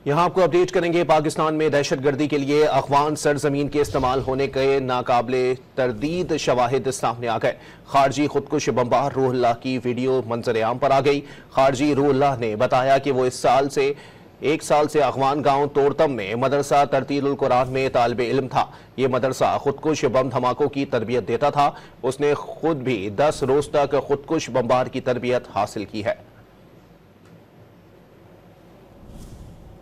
यहाँ आपको अपडेट करेंगे। पाकिस्तान में दहशतगर्दी के लिए अफगान सरजमीन के इस्तेमाल होने के नाकाबिले तरदीद शवाहिद सामने आ गए। खारजी खुदकुश बम्बार रूहुल्लाह की वीडियो मंजर-ए-आम पर आ गई। खारजी रूहुल्लाह ने बताया कि वो एक साल से अफगान गांव तोरतम में मदरसा तरतीलुल कुरान में तालिब इल्म था। ये मदरसा खुदकुश बम धमाकों की तरबियत देता था। उसने खुद भी 10 रोज तक खुदकुश बम्बार की तरबियत हासिल की है।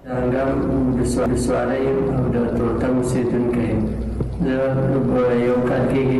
बिस्वालाई तोरतम ओसेदुनकी यौ कल केगी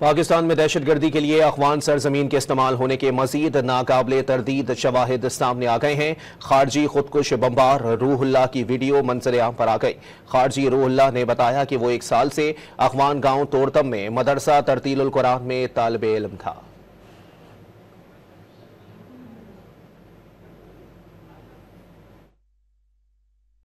पाकिस्तान में दहशतगर्दी के लिए अफगान सरजमीन के इस्तेमाल होने के मजीद नाकाबिले तरदीद शवाहिद सामने आ गए हैं। खारजी खुदकुश बम्बार रूहुल्लाह की वीडियो मंजर-ए-आम पर आ गई। खारजी रूहुल्लाह ने बताया कि वो 1 साल से अफगान गांव तोरतम में मदरसा तरतीलुल कुरान में तालिब इल्म था।